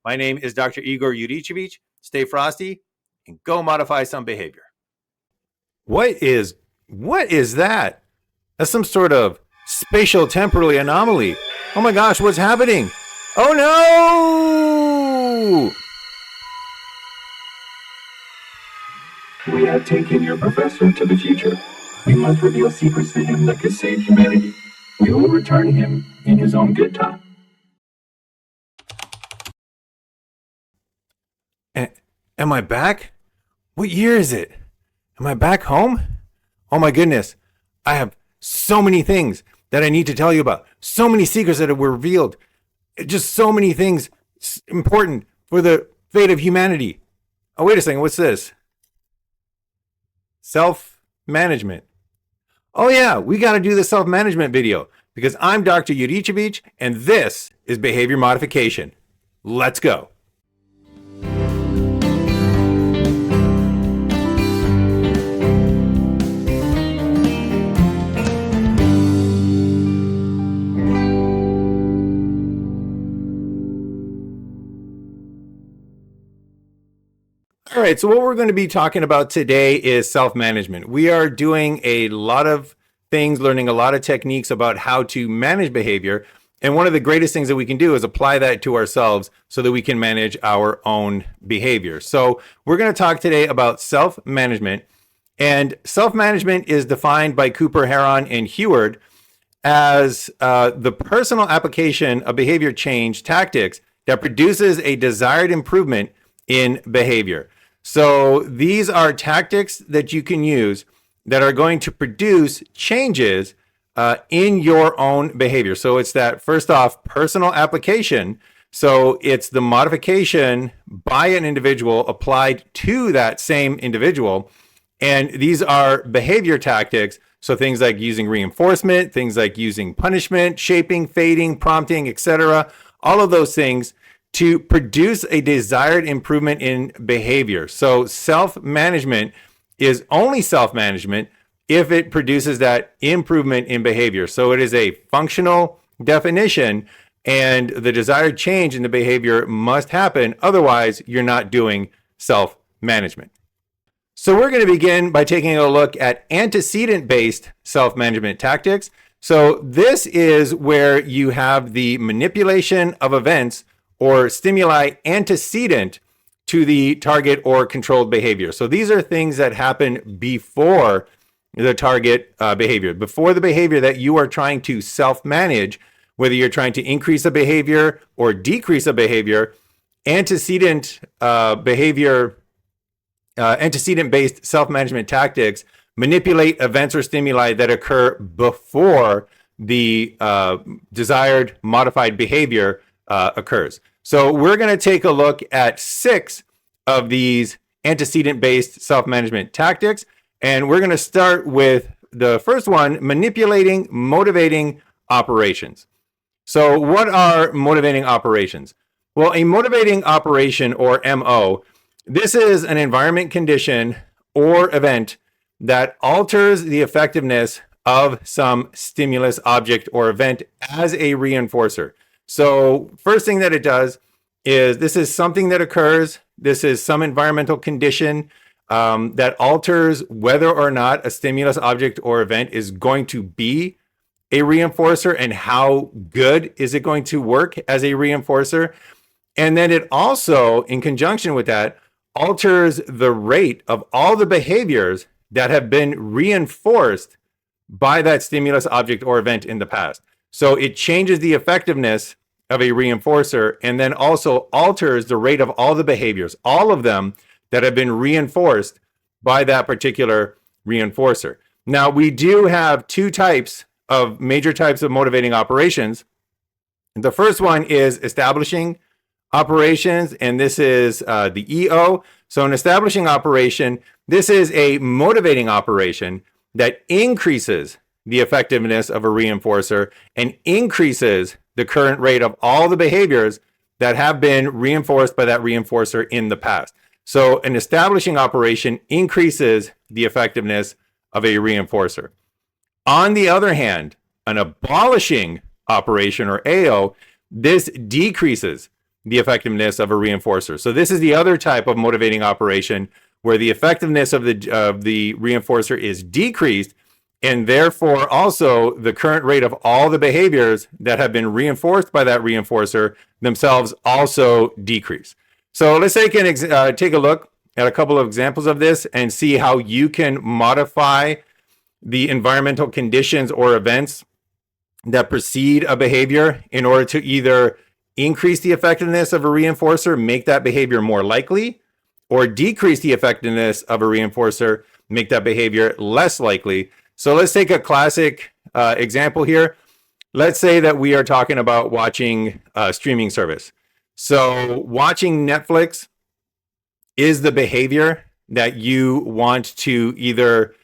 My name is Dr. Igor Yurichevich. Stay frosty and go modify some behavior. What is that? That's some sort of spatial temporal anomaly. Oh my gosh, what's happening? Oh no! We have taken your professor to the future. We must reveal secrets to him that could save humanity. We will return him in his own good time. Am I back? What year is it? Am I back home? Oh my goodness. I have so many things that I need to tell you about. So many secrets that were revealed. Just so many things important for the fate of humanity. Oh, wait a second. What's this? Self-management. Oh yeah, we got to do the self-management video because I'm Dr. Yurichevich and this is behavior modification. Let's go. All right, so what we're going to be talking about today is self-management. We are doing a lot of things, learning a lot of techniques about how to manage behavior. And one of the greatest things that we can do is apply that to ourselves so that we can manage our own behavior. So we're going to talk today about self-management. And self-management is defined by Cooper, Heron, and Heward as the personal application of behavior change tactics that produces a desired improvement in behavior. So these are tactics that you can use that are going to produce changes in your own behavior. So it's that, first off, personal application. So it's the modification by an individual applied to that same individual. And these are behavior tactics. So things like using reinforcement, things like using punishment, shaping, fading, prompting, etc. All of those things to produce a desired improvement in behavior. So self-management is only self-management if it produces that improvement in behavior. So it is a functional definition and the desired change in the behavior must happen. Otherwise, you're not doing self-management. So we're going to begin by taking a look at antecedent-based self-management tactics. So this is where you have the manipulation of events or stimuli antecedent to the target or controlled behavior. So these are things that happen before the target behavior, before the behavior that you are trying to self-manage, whether you're trying to increase a behavior or decrease a behavior. Antecedent antecedent-based self-management tactics manipulate events or stimuli that occur before the desired modified behavior occurs. So we're going to take a look at 6 of these antecedent-based self-management tactics. And we're going to start with the first one, manipulating motivating operations. So what are motivating operations? Well, a motivating operation, or MO, this is an environment condition or event that alters the effectiveness of some stimulus, object, or event as a reinforcer. So first thing that it does is this is something that occurs. This is some environmental condition that alters whether or not a stimulus, object, or event is going to be a reinforcer and how good is it going to work as a reinforcer. And then it also, in conjunction with that, alters the rate of all the behaviors that have been reinforced by that stimulus, object, or event in the past. So it changes the effectiveness of a reinforcer and then also alters the rate of all the behaviors, all of them that have been reinforced by that particular reinforcer. Now, we do have 2 major types of motivating operations. The first one is establishing operations, and this is the EO. So an establishing operation, this is a motivating operation that increases the effectiveness of a reinforcer and increases the current rate of all the behaviors that have been reinforced by that reinforcer in the past. So an establishing operation increases the effectiveness of a reinforcer. On the other hand, an abolishing operation, or AO, this decreases the effectiveness of a reinforcer. So this is the other type of motivating operation where the effectiveness of the reinforcer is decreased, and therefore also the current rate of all the behaviors that have been reinforced by that reinforcer themselves also decrease. So let's take a look at a couple of examples of this and see how you can modify the environmental conditions or events that precede a behavior in order to either increase the effectiveness of a reinforcer, make that behavior more likely, or decrease the effectiveness of a reinforcer, make that behavior less likely. So let's take a classic example here. Let's say that we are talking about watching a streaming service. So watching Netflix is the behavior that you want to either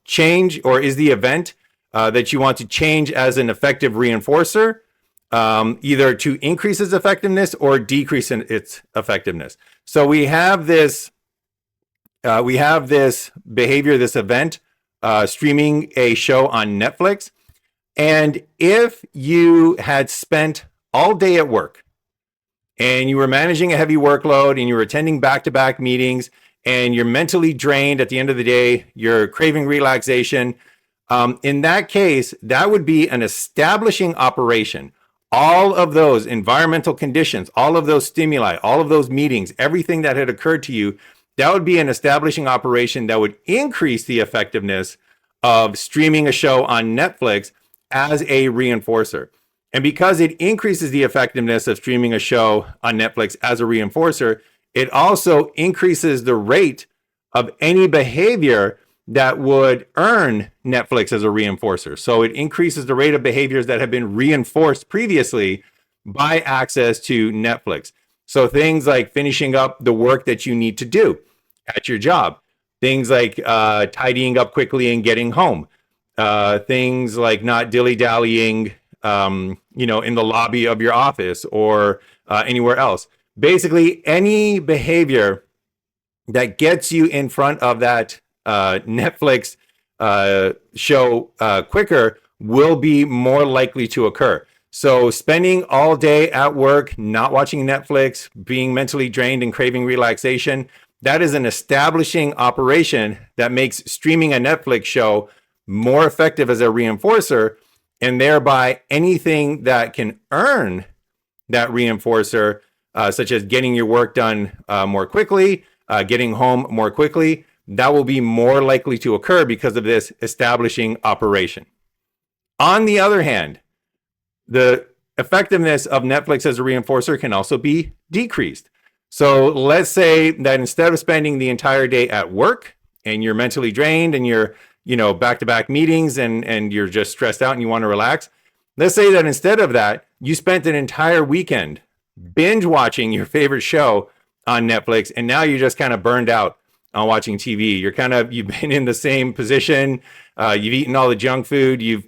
change, or is the event that you want to change as an effective reinforcer, either to increase its effectiveness or decrease in its effectiveness. So we have this behavior, this event, streaming a show on Netflix. And if you had spent all day at work and you were managing a heavy workload and you were attending back-to-back meetings and you're mentally drained at the end of the day, you're craving relaxation, in that case, that would be an establishing operation. All of those environmental conditions, all of those stimuli, all of those meetings, everything that had occurred to you, that would be an establishing operation that would increase the effectiveness of streaming a show on Netflix as a reinforcer. And because it increases the effectiveness of streaming a show on Netflix as a reinforcer, it also increases the rate of any behavior that would earn Netflix as a reinforcer. So it increases the rate of behaviors that have been reinforced previously by access to Netflix. So things like finishing up the work that you need to do at your job, things like tidying up quickly and getting home, things like not dilly-dallying, in the lobby of your office or anywhere else. Basically, any behavior that gets you in front of that Netflix show quicker will be more likely to occur. So spending all day at work, not watching Netflix, being mentally drained and craving relaxation, that is an establishing operation that makes streaming a Netflix show more effective as a reinforcer, and thereby anything that can earn that reinforcer, such as getting your work done more quickly, getting home more quickly, that will be more likely to occur because of this establishing operation. On the other hand, the effectiveness of Netflix as a reinforcer can also be decreased. So let's say that instead of spending the entire day at work and you're mentally drained and you're, back-to-back meetings and you're just stressed out and you want to relax, let's say that instead of that, you spent an entire weekend binge watching your favorite show on Netflix, and now you're just kind of burned out on watching TV. You've been in the same position. You've eaten all the junk food. You've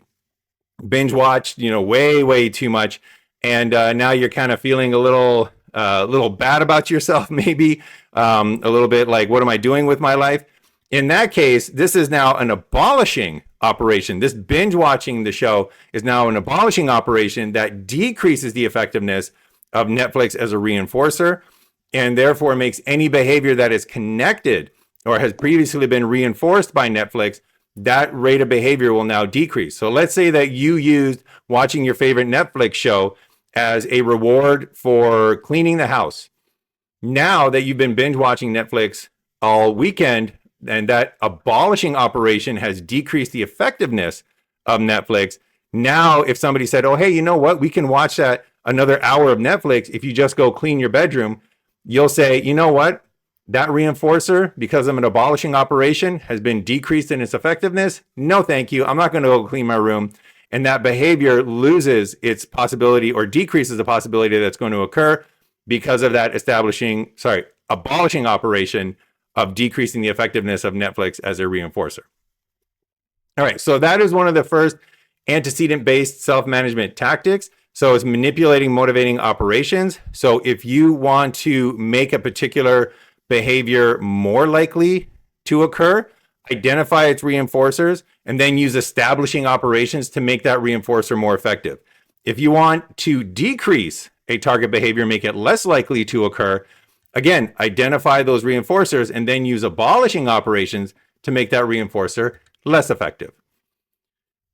binge watched, way too much. And now you're kind of feeling a little bad about yourself, maybe a little bit like, what am I doing with my life? In that case, this is now an abolishing operation. This binge watching the show is now an abolishing operation that decreases the effectiveness of Netflix as a reinforcer, and therefore makes any behavior that is connected or has previously been reinforced by Netflix, that rate of behavior will now decrease. So let's say that you used watching your favorite Netflix show as a reward for cleaning the house. Now that you've been binge watching Netflix all weekend, and that abolishing operation has decreased the effectiveness of Netflix, now if somebody said, oh, hey, you know what? We can watch that another hour of Netflix if you just go clean your bedroom. You'll say, you know what? That reinforcer, because of an abolishing operation, has been decreased in its effectiveness. No, thank you. I'm not going to go clean my room. And that behavior loses its possibility or decreases the possibility that's going to occur because of that abolishing operation of decreasing the effectiveness of Netflix as a reinforcer. All right, so that is one of the first antecedent-based self-management tactics. So it's manipulating motivating operations. So if you want to make a particular behavior more likely to occur, identify its reinforcers, and then use establishing operations to make that reinforcer more effective. If you want to decrease a target behavior, make it less likely to occur. Again, identify those reinforcers and then use abolishing operations to make that reinforcer less effective.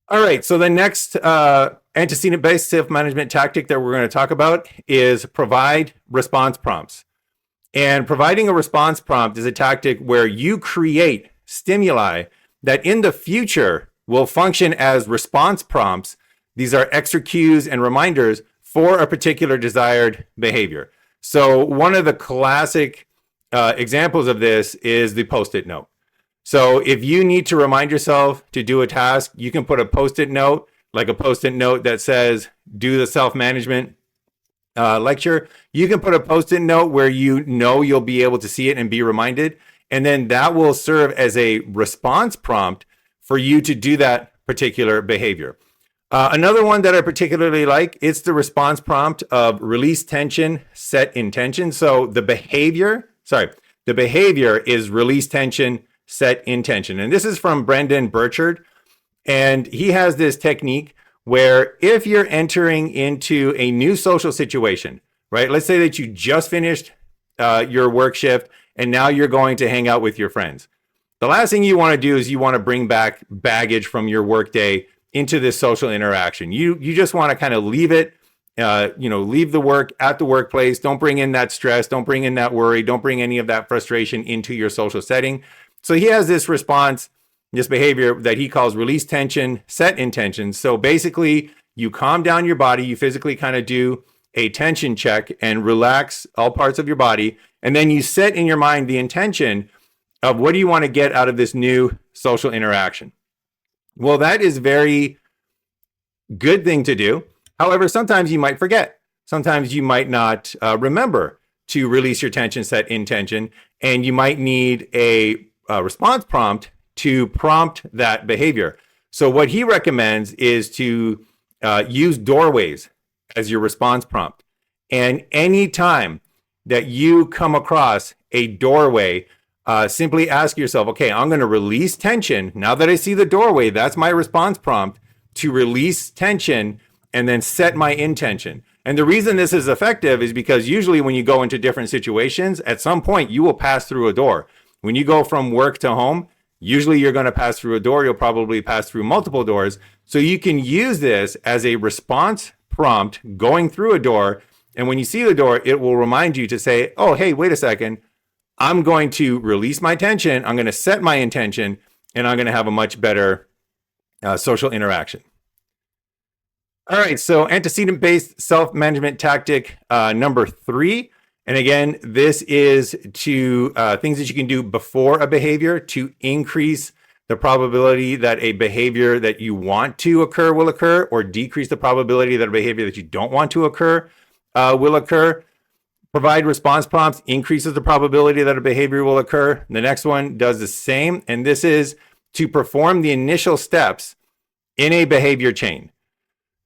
All right, so the next antecedent-based self-management tactic that we're going to talk about is provide response prompts. And providing a response prompt is a tactic where you create stimuli that in the future will function as response prompts. These are extra cues and reminders for a particular desired behavior. So one of the classic examples of this is the Post-it note. So if you need to remind yourself to do a task, you can put a Post-it note, like a Post-it note that says, do the self-management lecture. You can put a Post-it note where you know you'll be able to see it and be reminded. And then that will serve as a response prompt for you to do that particular behavior. Another one that I particularly like, it's the response prompt of release tension, set intention. So the behavior is release tension, set intention. And this is from Brendan Burchard. And he has this technique where if you're entering into a new social situation, right? Let's say that you just finished your work shift and now you're going to hang out with your friends. The last thing you want to do is you want to bring back baggage from your workday into this social interaction. You just want to kind of leave it, leave the work at the workplace. Don't bring in that stress. Don't bring in that worry. Don't bring any of that frustration into your social setting. So he has this response, this behavior that he calls release tension, set intention. So basically you calm down your body, you physically kind of do a tension check and relax all parts of your body. And then you set in your mind the intention of what do you want to get out of this new social interaction. Well, that is very good thing to do. However, sometimes you might forget. Sometimes you might not remember to release your tension, set intention, and you might need a response prompt to prompt that behavior. So what he recommends is to use doorways as your response prompt. And anytime that you come across a doorway, simply ask yourself, okay, I'm going to release tension. Now that I see the doorway, that's my response prompt to release tension and then set my intention. And the reason this is effective is because usually when you go into different situations, at some point you will pass through a door. When you go from work to home, usually you're going to pass through a door. You'll probably pass through multiple doors. So you can use this as a response prompt going through a door. And when you see the door, it will remind you to say, oh, hey, wait a second. I'm going to release my tension. I'm going to set my intention, and I'm going to have a much better social interaction. All right, so antecedent-based self-management tactic number 3. And again, this is to things that you can do before a behavior to increase the probability that a behavior that you want to occur will occur, or decrease the probability that a behavior that you don't want to occur will occur. Provide response prompts increases the probability that a behavior will occur. The next one does the same, and this is to perform the initial steps in a behavior chain.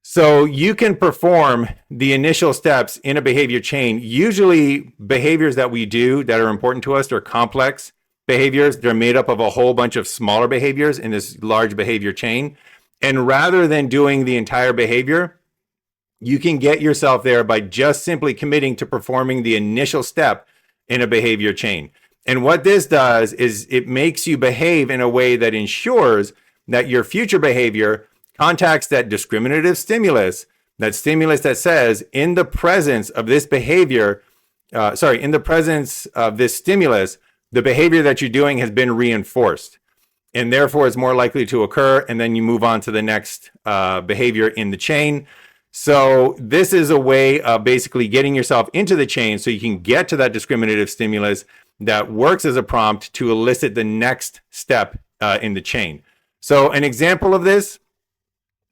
So you can perform the initial steps in a behavior chain. Usually behaviors that we do that are important to us are complex behaviors. They're made up of a whole bunch of smaller behaviors in this large behavior chain. And rather than doing the entire behavior, you can get yourself there by just simply committing to performing the initial step in a behavior chain. And what this does is it makes you behave in a way that ensures that your future behavior contacts that discriminative stimulus, that stimulus that says, in the presence of this behavior, in the presence of this stimulus, the behavior that you're doing has been reinforced. And therefore, it's more likely to occur. And then you move on to the next behavior in the chain. So this is a way of basically getting yourself into the chain so you can get to that discriminative stimulus that works as a prompt to elicit the next step in the chain. So an example of this,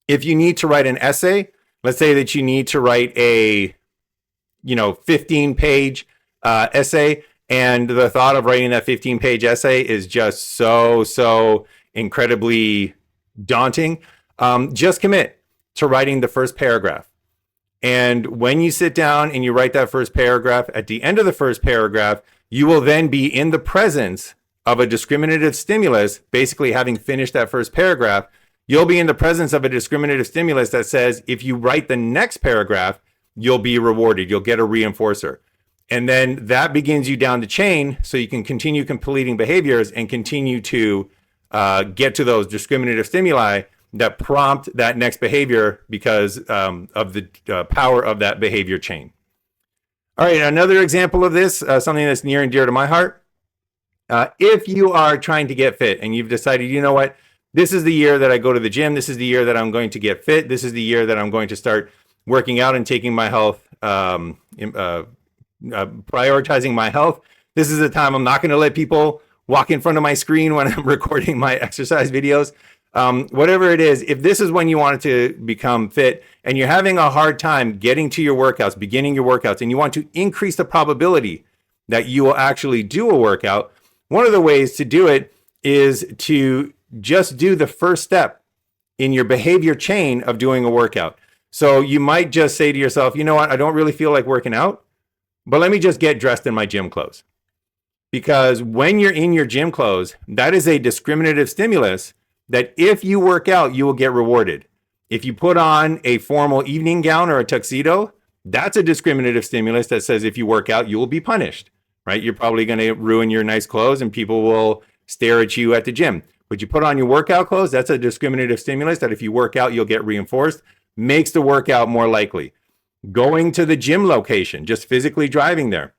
if you need to write an essay, let's say that you need to write a 15-page essay, and the thought of writing that 15-page essay is just so incredibly daunting. Just commit to writing the first paragraph. And when you sit down and you write that first paragraph, at the end of the first paragraph, you will then be in the presence of a discriminative stimulus, basically having finished that first paragraph. You'll be in the presence of a discriminative stimulus that says, if you write the next paragraph, you'll be rewarded. You'll get a reinforcer. And then that begins you down the chain so you can continue completing behaviors and continue to get to those discriminative stimuli that prompt that next behavior because of the power of that behavior chain. All right, another example of this, something that's near and dear to my heart. If you are trying to get fit and you've decided, you know what, this is the year that I go to the gym. This is the year that I'm going to get fit. This is the year that I'm going to start working out and taking my health, prioritizing my health. This is the time I'm not going to let people walk in front of my screen when I'm recording my exercise videos. Whatever it is, if this is when you want to become fit and you're having a hard time getting to your workouts, beginning your workouts, and you want to increase the probability that you will actually do a workout, one of the ways to do it is to just do the first step in your behavior chain of doing a workout. So you might just say to yourself, you know what, I don't really feel like working out, but let me just get dressed in my gym clothes. Because when you're in your gym clothes, that is a discriminative stimulus that if you work out, you will get rewarded. If you put on a formal evening gown or a tuxedo, that's a discriminative stimulus that says if you work out, you will be punished, right? You're probably going to ruin your nice clothes and people will stare at you at the gym. But you put on your workout clothes, that's a discriminative stimulus that if you work out, you'll get reinforced, makes the workout more likely. Going to the gym location, just physically driving there,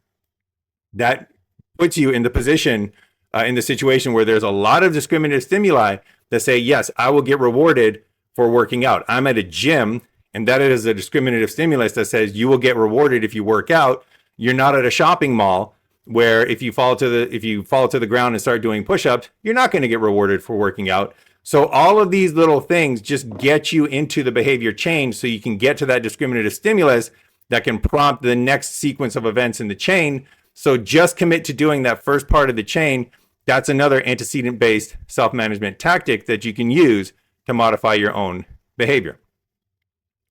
that puts you in the position, in the situation where there's a lot of discriminative stimuli that say, yes, I will get rewarded for working out. I'm at a gym, and that is a discriminative stimulus that says you will get rewarded if you work out. You're not at a shopping mall where if you fall to the ground and start doing push-ups, you're not going to get rewarded for working out. So all of these little things just get you into the behavior chain so you can get to that discriminative stimulus that can prompt the next sequence of events in the chain. So just commit to doing that first part of the chain. That's another antecedent-based self-management tactic that you can use to modify your own behavior.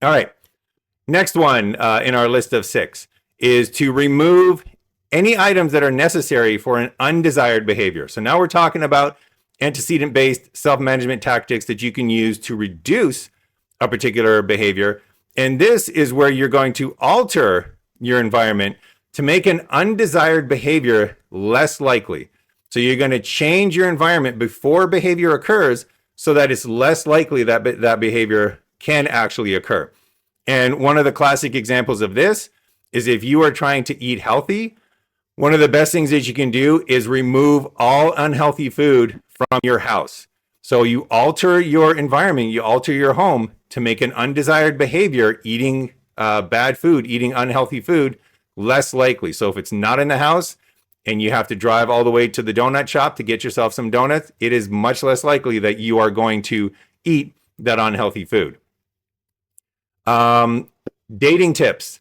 All right. Next one in our list of 6 is to remove any items that are necessary for an undesired behavior. So now we're talking about antecedent-based self-management tactics that you can use to reduce a particular behavior. And this is where you're going to alter your environment to make an undesired behavior less likely. So you're going to change your environment before behavior occurs so that it's less likely that that behavior can actually occur. And one of the classic examples of this is if you are trying to eat healthy, one of the best things that you can do is remove all unhealthy food from your house. So you alter your environment, you alter your home to make an undesired behavior, eating bad food, eating unhealthy food, less likely. So if it's not in the house and you have to drive all the way to the donut shop to get yourself some donuts, it is much less likely that you are going to eat that unhealthy food. Dating tips.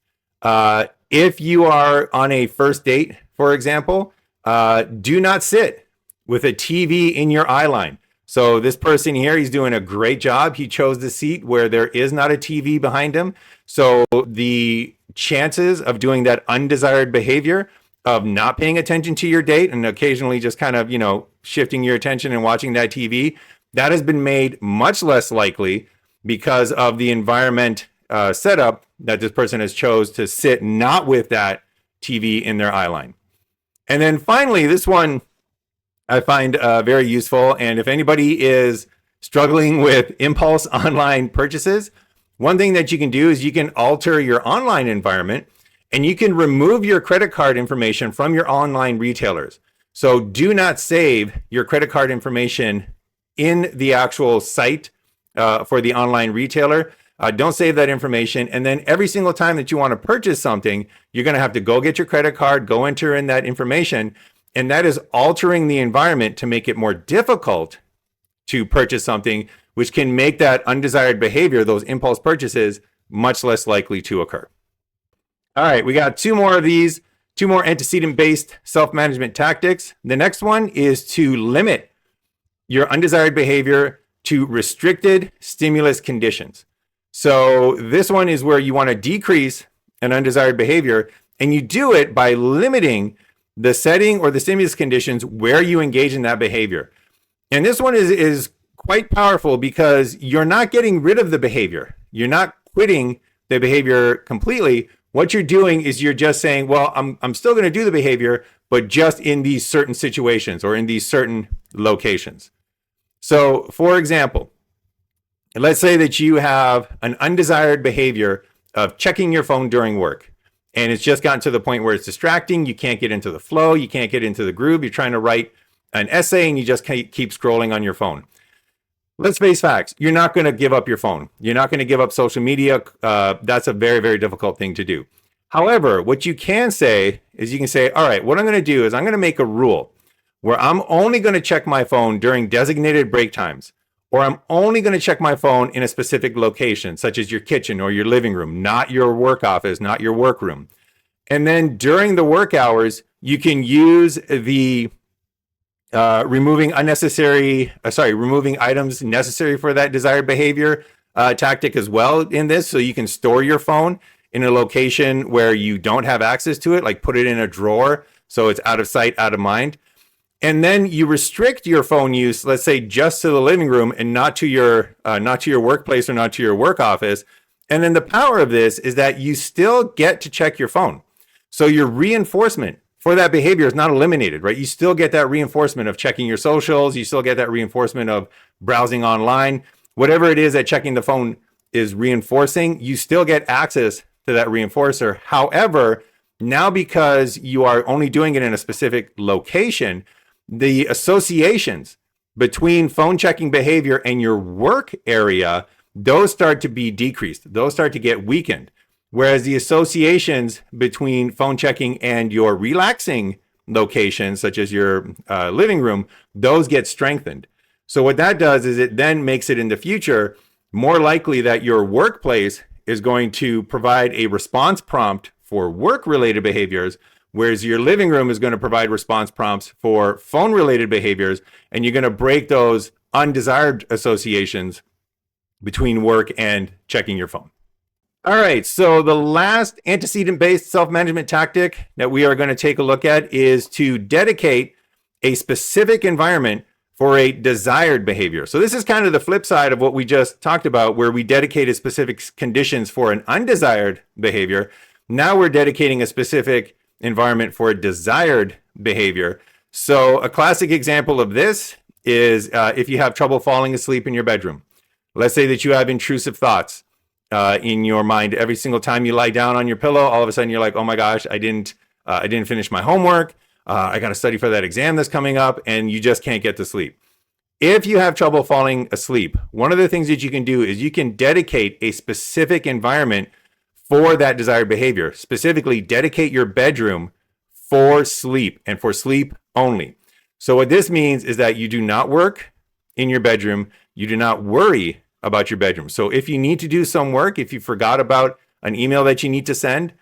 If you are on a first date, for example, do not sit with a TV in your eye line. So this person here, he's doing a great job. He chose the seat where there is not a TV behind him. So the chances of doing that undesired behavior of not paying attention to your date and occasionally just kind of, shifting your attention and watching that TV, that has been made much less likely because of the environment setup that this person has chose to sit not with that TV in their eye line. And then finally, this one I find very useful. And if anybody is struggling with impulse online purchases, one thing that you can do is you can alter your online environment and you can remove your credit card information from your online retailers. So do not save your credit card information in the actual site for the online retailer. Don't save that information. And then every single time that you want to purchase something, you're going to have to go get your credit card, go enter in that information. And that is altering the environment to make it more difficult to purchase something, which can make that undesired behavior, those impulse purchases, much less likely to occur. All right, we got 2 more of these, 2 more antecedent-based self-management tactics. The next one is to limit your undesired behavior to restricted stimulus conditions. So this one is where you want to decrease an undesired behavior, and you do it by limiting the setting or the stimulus conditions where you engage in that behavior. And this one is quite powerful because you're not getting rid of the behavior. You're not quitting the behavior completely, what you're doing is you're just saying, well, I'm still going to do the behavior, but just in these certain situations or in these certain locations. So, for example, let's say that you have an undesired behavior of checking your phone during work, and it's just gotten to the point where it's distracting. You can't get into the flow. You can't get into the groove. You're trying to write an essay and you just keep scrolling on your phone. Let's face facts. You're not going to give up your phone. You're not going to give up social media. That's a very, very difficult thing to do. However, what you can say is you can say, all right, what I'm going to do is I'm going to make a rule where I'm only going to check my phone during designated break times, or I'm only going to check my phone in a specific location, such as your kitchen or your living room, not your work office, not your workroom. And then during the work hours, you can use the removing items necessary for that desired behavior tactic as well in this. So you can store your phone in a location where you don't have access to it, like put it in a drawer so it's out of sight, out of mind. And then you restrict your phone use, let's say just to the living room and not to your workplace or not to your work office. And then the power of this is that you still get to check your phone. So your reinforcement for that behavior is not eliminated, right? You still get that reinforcement of checking your socials. You still get that reinforcement of browsing online. Whatever it is that checking the phone is reinforcing, you still get access to that reinforcer. However, now because you are only doing it in a specific location, the associations between phone checking behavior and your work area, those start to be decreased. Those start to get weakened. Whereas the associations between phone checking and your relaxing locations, such as your living room, those get strengthened. So what that does is it then makes it in the future more likely that your workplace is going to provide a response prompt for work-related behaviors, whereas your living room is going to provide response prompts for phone-related behaviors, and you're going to break those undesired associations between work and checking your phone. All right, so the last antecedent-based self-management tactic that we are going to take a look at is to dedicate a specific environment for a desired behavior. So this is kind of the flip side of what we just talked about, where we dedicated specific conditions for an undesired behavior. Now we're dedicating a specific environment for a desired behavior. So a classic example of this is if you have trouble falling asleep in your bedroom. Let's say that you have intrusive thoughts in your mind every single time you lie down on your pillow. All of a sudden you're like, oh my gosh, I didn't finish my homework. I got to study for that exam that's coming up, and you just can't get to sleep. If you have trouble falling asleep, one of the things that you can do is you can dedicate a specific environment for that desired behavior. Specifically, dedicate your bedroom for sleep and for sleep only. So what this means is that you do not work in your bedroom. You do not worry about your bedroom. So if you need to do some work, if you forgot about an email that you need to send,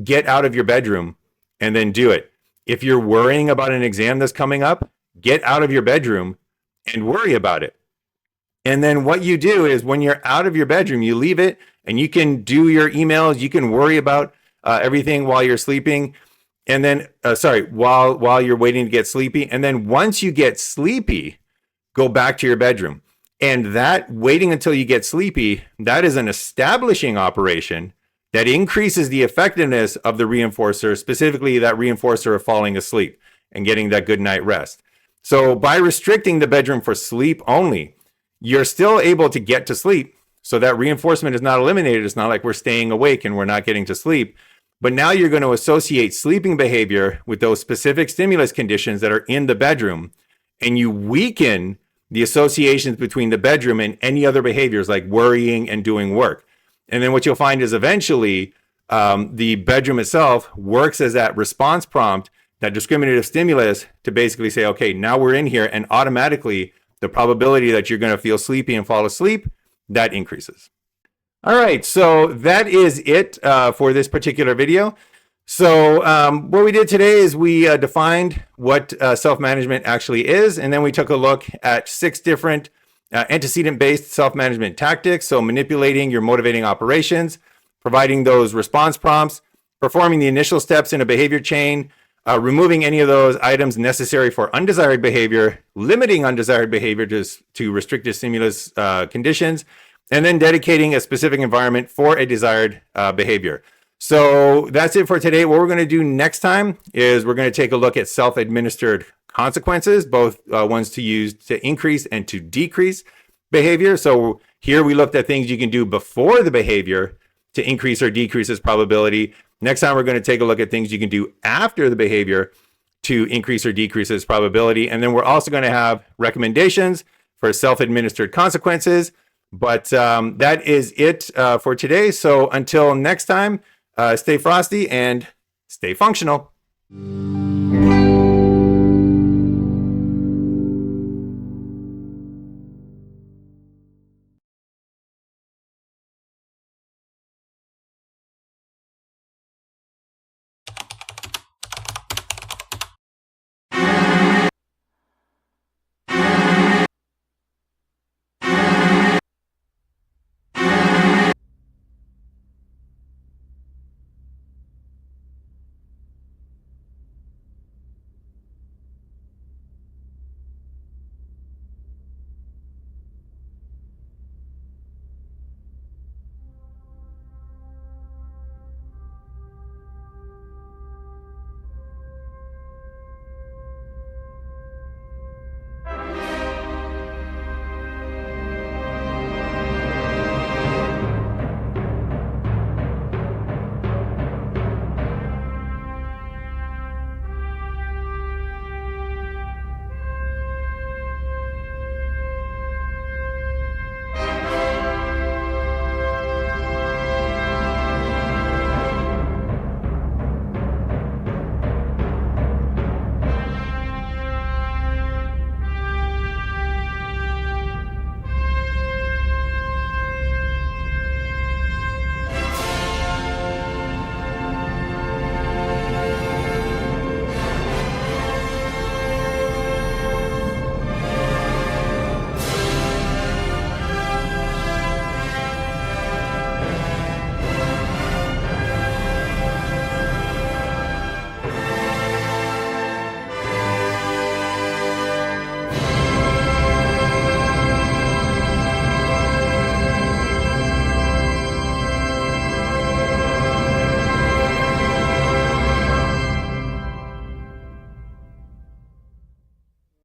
get out of your bedroom and then do it. If you're worrying about an exam that's coming up, get out of your bedroom and worry about it. And then what you do is when you're out of your bedroom, you leave it and you can do your emails. You can worry about everything while you're sleeping. And then, while you're waiting to get sleepy. And then once you get sleepy, go back to your bedroom. And that waiting until you get sleepy, that is an establishing operation that increases the effectiveness of the reinforcer, specifically that reinforcer of falling asleep and getting that good night rest. So by restricting the bedroom for sleep only, you're still able to get to sleep. So that reinforcement is not eliminated. It's not like we're staying awake and we're not getting to sleep. But now you're going to associate sleeping behavior with those specific stimulus conditions that are in the bedroom, and you weaken the associations between the bedroom and any other behaviors like worrying and doing work. And then what you'll find is eventually the bedroom itself works as that response prompt, that discriminative stimulus to basically say, okay, now we're in here, and automatically the probability that you're going to feel sleepy and fall asleep, that increases. All right, so that is it for this particular video. So what we did today is we defined what self-management actually is, and then we took a look at 6 different antecedent-based self-management tactics. So manipulating your motivating operations, providing those response prompts, performing the initial steps in a behavior chain, removing any of those items necessary for undesired behavior, limiting undesired behavior to restricted stimulus conditions, and then dedicating a specific environment for a desired behavior. So that's it for today. What we're going to do next time is we're going to take a look at self-administered consequences, both ones to use to increase and to decrease behavior. So here we looked at things you can do before the behavior to increase or decrease its probability. Next time, we're going to take a look at things you can do after the behavior to increase or decrease its probability. And then we're also going to have recommendations for self-administered consequences. But that is it for today. So until next time, stay frosty and stay functional.